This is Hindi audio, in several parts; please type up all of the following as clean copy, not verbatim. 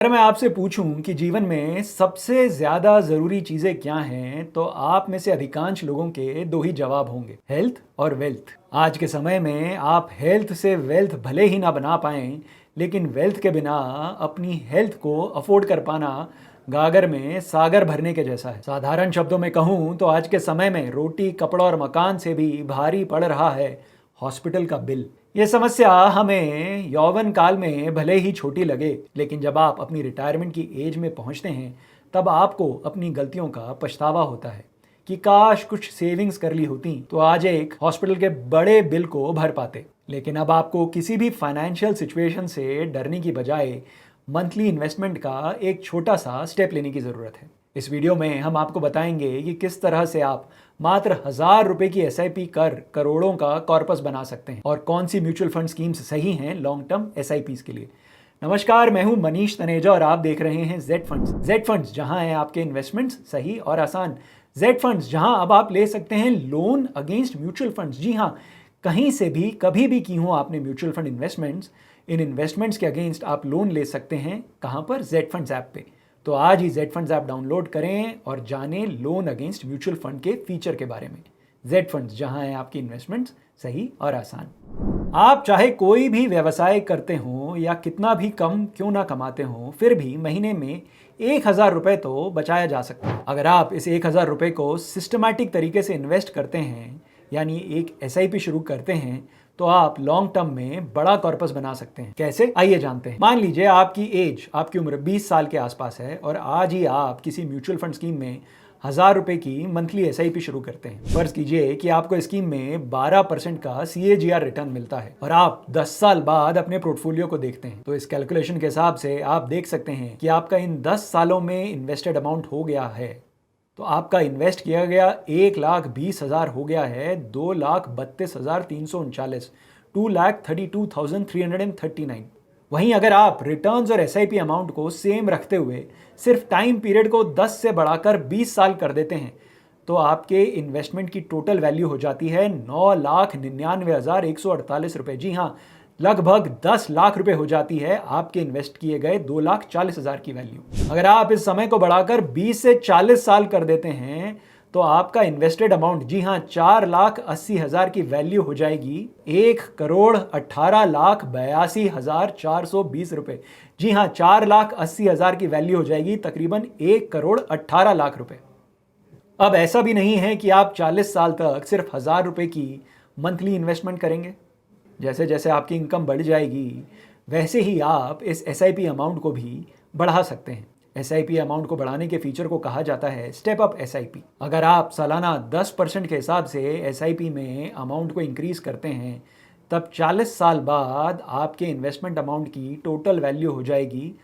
अगर मैं आपसे पूछूं कि जीवन में सबसे ज़्यादा ज़रूरी चीज़ें क्या हैं, तो आप में से अधिकांश लोगों के दो ही जवाब होंगे, हेल्थ और वेल्थ। आज के समय में आप हेल्थ से वेल्थ भले ही ना बना पाएं, लेकिन वेल्थ के बिना अपनी हेल्थ को अफोर्ड कर पाना गागर में सागर भरने के जैसा है। साधारण शब्दों में कहूँ तो आज के समय में रोटी, कपड़ा और मकान से भी भारी पड़ रहा है हॉस्पिटल का बिल। ये समस्या हमें यौवन काल में भले ही छोटी लगे, लेकिन जब आप अपनी रिटायरमेंट की एज में पहुंचते हैं, तब आपको अपनी गलतियों का पछतावा होता है कि काश कुछ सेविंग्स कर ली होती तो आज एक हॉस्पिटल के बड़े बिल को भर पाते। लेकिन अब आपको किसी भी फाइनेंशियल सिचुएशन से डरने की बजाय मंथली इन्वेस्टमेंट का एक छोटा सा स्टेप लेने की ज़रूरत है। इस वीडियो में हम आपको बताएंगे कि किस तरह से आप मात्र 1000 रुपए की एसआईपी कर करोड़ों का कॉर्पस बना सकते हैं और कौन सी म्यूचुअल फंड स्कीम्स सही हैं लॉन्ग टर्म एसआईपीज के लिए। नमस्कार, मैं हूं मनीष तनेजा और आप देख रहे हैं जेड फंड्स। जेड फंड्स, जहां है आपके इन्वेस्टमेंट्स सही और आसान। जेड फंड्स, जहां अब आप ले सकते हैं लोन अगेंस्ट म्यूचुअल फंड्स। जी हाँ, कहीं से भी कभी भी की हो आपने म्यूचुअल फंड इन्वेस्टमेंट्स, इन इन्वेस्टमेंट्स के अगेंस्ट आप लोन ले सकते हैं। कहां पर? जेड फंड्स ऐप पे। तो आज ही जेड फंड्स ऐप डाउनलोड करें और जानें लोन अगेंस्ट म्यूचुअल फंड के फीचर के बारे में। जेड फंड्स, जहां है आपकी इन्वेस्टमेंट्स सही और आसान। आप चाहे कोई भी व्यवसाय करते हो या कितना भी कम क्यों ना कमाते हो, फिर भी महीने में 1000 रुपए तो बचाया जा सकता है। अगर आप इस 1000 रुपए को सिस्टमैटिक तरीके से इन्वेस्ट करते हैं, यानी एक एसआईपी शुरू करते हैं, तो आप लॉन्ग टर्म में बड़ा कॉर्पस बना सकते हैं। कैसे? आइए जानते हैं। मान लीजिए आपकी उम्र 20 साल के आसपास है और आज ही आप किसी म्यूचुअल फंड स्कीम में 1000 रुपए की मंथली एसआईपी शुरू करते हैं। फर्ज कीजिए कि आपको स्कीम में 12% का सीएजीआर रिटर्न मिलता है और आप 10 साल बाद अपने पोर्टफोलियो को देखते हैं, तो इस कैलकुलेशन के हिसाब से आप देख सकते हैं कि आपका इन 10 सालों में इन्वेस्टेड अमाउंट हो गया है, तो आपका इन्वेस्ट किया गया 1,20,000 हो गया है 2,32,339, 2,32,339। वहीं अगर आप रिटर्न्स और एसआईपी अमाउंट को सेम रखते हुए सिर्फ टाइम पीरियड को 10 से बढ़ाकर 20 साल कर देते हैं, तो आपके इन्वेस्टमेंट की टोटल वैल्यू हो जाती है 9,99,148 रुपए। जी हाँ, लगभग 10 लाख रुपए हो जाती है आपके इन्वेस्ट किए गए 2,40,000 की वैल्यू। अगर आप इस समय को बढ़ाकर 20 से 40 साल कर देते हैं, तो आपका इन्वेस्टेड अमाउंट, जी हाँ, 4,80,000 की वैल्यू हो जाएगी 1,18,82,420 रुपए। जी हाँ, 4,80,000 की वैल्यू हो जाएगी तकरीबन 1,18,00,000 रुपए। अब ऐसा भी नहीं है कि आप 40 साल तक सिर्फ 1000 रुपए की मंथली इन्वेस्टमेंट करेंगे। जैसे जैसे आपकी इनकम बढ़ जाएगी, वैसे ही आप इस एसआईपी अमाउंट को भी बढ़ा सकते हैं। एसआईपी अमाउंट को बढ़ाने के फीचर को कहा जाता है स्टेप अप एसआईपी। अगर आप सालाना 10% के हिसाब से एसआईपी में अमाउंट को इंक्रीज करते हैं, तब 40 साल बाद आपके इन्वेस्टमेंट अमाउंट की टोटल वैल्यू हो जाएगी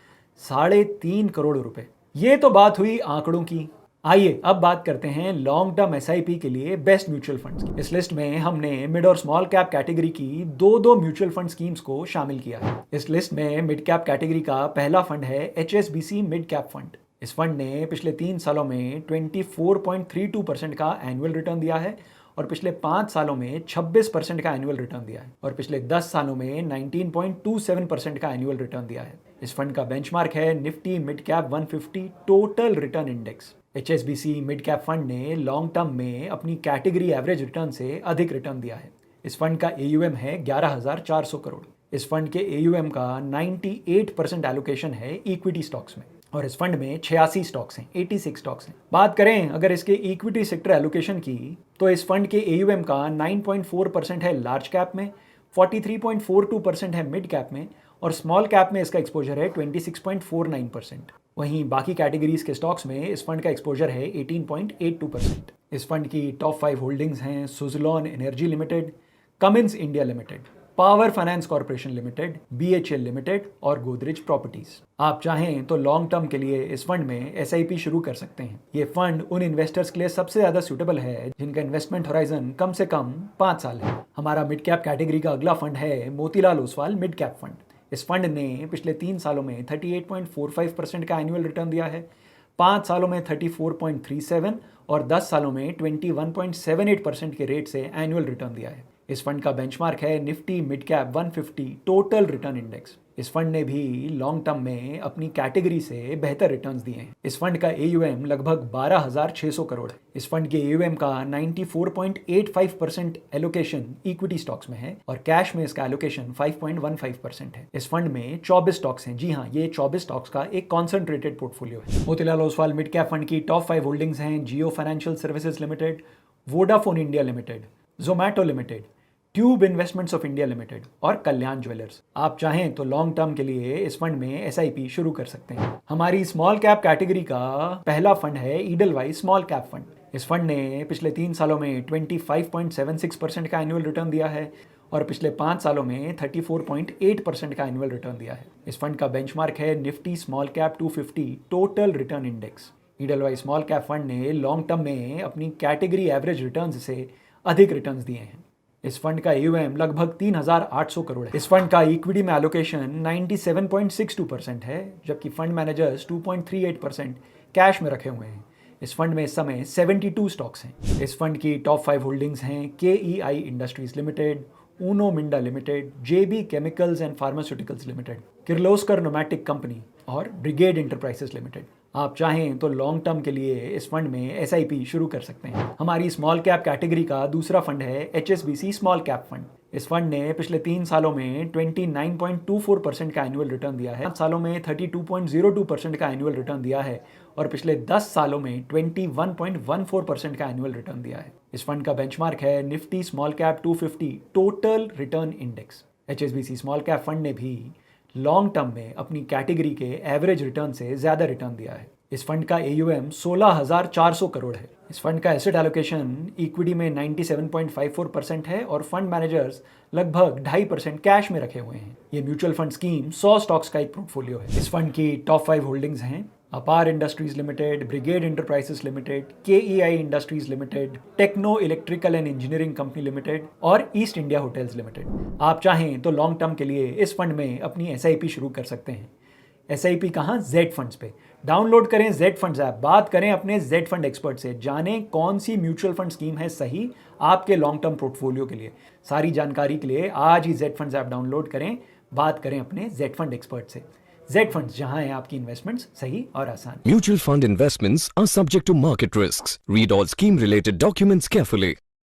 3.5 करोड़ रुपए। ये तो बात हुई आंकड़ों की। आइए अब बात करते हैं लॉन्ग टर्म एसआईपी के लिए बेस्ट म्यूचुअल फंड्स की। इस लिस्ट में हमने मिड और स्मॉल कैप कैटेगरी की दो म्यूचुअल फंड स्कीम्स को शामिल किया है। इस लिस्ट में मिड कैप कैटेगरी का पहला फंड है एचएसबीसी मिड कैप फंड। इस फंड ने पिछले 3 सालों में 24.32% का एनुअल रिटर्न दिया है और पिछले 5 सालों में 26% का एनुअल रिटर्न दिया है और पिछले 10 सालों में 19.27% का एनुअल रिटर्न दिया है। इस फंड का बेंचमार्क है Nifty mid cap 150 total return index. HSBC mid cap fund ने लॉन्ग टर्म में अपनी कैटेगरी एवरेज रिटर्न से अधिक रिटर्न दिया है। इस फंड का एयूएम है 11,400 करोड़। इस फंड के एयूएम का 98% एलोकेशन है इक्विटी स्टॉक्स में और इस फंड में 86 स्टॉक्स हैं, 86 स्टॉक्स हैं। बात करें अगर इसके इक्विटी सेक्टर एलोकेशन की, तो इस फंड के एयूएम का 9.4% है लार्ज कैप में, 43.42% है मिड कैप में और स्मॉल कैप में इसका एक्सपोजर है 26.49%। वहीं बाकी कैटेगरीज के स्टॉक्स में इस फंड का एक्सपोजर है 18.82%। इस फंड की टॉप 5 होल्डिंग्स हैं Suzlon energy limited, Cummins India limited, power finance corporation limited, BHEL limited और गोदरेज प्रॉपर्टीज। आप चाहें तो लॉन्ग टर्म के लिए इस फंड में एसआईपी शुरू कर सकते हैं। ये फंड उन इन्वेस्टर्स के लिए सबसे ज्यादा सूटेबल है जिनका इन्वेस्टमेंट होराइजन कम से कम 5 साल है। हमारा मिड कैप कैटेगरी का अगला फंड है Motilal Oswal mid cap fund. इस फंड ने पिछले 3 सालों में 38.45% का एनुअल रिटर्न दिया है, 5 सालों में 34.37 और 10 सालों में 21.78% के रेट से एनुअल रिटर्न दिया है। इस फंड का बेंचमार्क है Nifty mid cap 150 total return index. इस फंड ने भी लॉन्ग टर्म में अपनी कैटेगरी से बेहतर रिटर्न्स दिए हैं। इस फंड का AUM लगभग 12,600 करोड़ है। इस फंड के AUM का 94.85% एलोकेशन इक्विटी स्टॉक्स में है और कैश में इसका एलोकेशन 5.15% है। इस फंड में 24 स्टॉक्स हैं। जी हाँ, ये 24 स्टॉक्स का एक कॉन्सेंट्रेटेड पोर्टफोलियो है। Motilal Oswal mid cap fund की टॉप 5 होल्डिंग्स हैं Jio financial services limited, Vodafone India limited, Zomato limited, tube investments of India limited और कल्याण ज्वेलर्स। आप चाहें तो लॉन्ग टर्म के लिए इस फंड में SIP शुरू कर सकते हैं। हमारी स्मॉल कैप कैटेगरी का पहला फंड है ईडलवाइज स्मॉल कैप फंड। इस फंड ने पिछले 3 सालों में 25.76% का एनुअल रिटर्न दिया है और पिछले 5 सालों में 34.8% का एनुअल रिटर्न दिया है। इस फंड का बेंचमार्क है Nifty small cap 250 total return index. Edelweiss small cap fund ने लॉन्ग टर्म में अपनी कैटेगरी एवरेज रिटर्न्स से अधिक रिटर्न्स दिए हैं। इस फंड का AUM लगभग 3,800 करोड़ है। इस फंड का इक्विटी में एलोकेशन 97.62% है, जबकि फंड मैनेजर्स 2.38% कैश में रखे हुए हैं। इस फंड में इस समय 72 स्टॉक्स हैं। इस फंड की टॉप 5 होल्डिंग्स हैं KEI Industries limited, Uno Minda limited, JB chemicals and pharmaceuticals limited, Kirloskar nomadic company और ब्रिगेड इंटरप्राइजेस लिमिटेड। आप चाहें तो लॉन्ग टर्म के लिए इस फंड में SIP शुरू कर सकते हैं। हमारी स्मॉल कैप कैटेगरी का दूसरा फंड है HSBC स्मॉल कैप फंड। इस फंड ने पिछले 3 सालों में 29.24% का एनुअल रिटर्न दिया है, 5 सालों में 32.02% का एनुअल रिटर्न दिया है और पिछले 10 सालों में 21.14% का एनुअल रिटर्न दिया है। इस फंड का बेंचमार्क है Nifty small cap 250 total return index. HSBC small cap fund ने भी लॉन्ग टर्म में अपनी कैटेगरी के एवरेज रिटर्न से ज्यादा रिटर्न दिया है। इस फंड का AUM 16,400 करोड़ है। इस फंड का एसेट एलोकेशन इक्विटी में 97.54% है और फंड मैनेजर्स लगभग 2.5% कैश में रखे हुए हैं। ये म्यूचुअल फंड स्कीम 100 स्टॉक्स का एक पोर्टफोलियो है। इस फंड की टॉप 5 होल्डिंग्स हैं Apar Industries Limited, Brigade Enterprises Limited, KEI Industries Limited, Techno Electrical and Engineering Company Limited और ईस्ट इंडिया होटल्स लिमिटेड। आप चाहें तो लॉन्ग टर्म के लिए इस फंड में अपनी SIP शुरू कर सकते हैं। SIP कहाँ? Z फंड्स पे। डाउनलोड करें Z फंड्स ऐप, बात करें अपने Z फंड एक्सपर्ट से, जानें कौन सी म्यूचुअल फंड स्कीम है सही आपके लॉन्ग टर्म पोर्टफोलियो के लिए। सारी जानकारी के लिए आज ही Z फंड्स ऐप डाउनलोड करें, बात करें अपने Z फंड एक्सपर्ट से। Z फंड्स, जहां है आपकी इन्वेस्टमेंट्स सही और आसान। Mutual fund investments are subject to market risks. Read all scheme related documents carefully.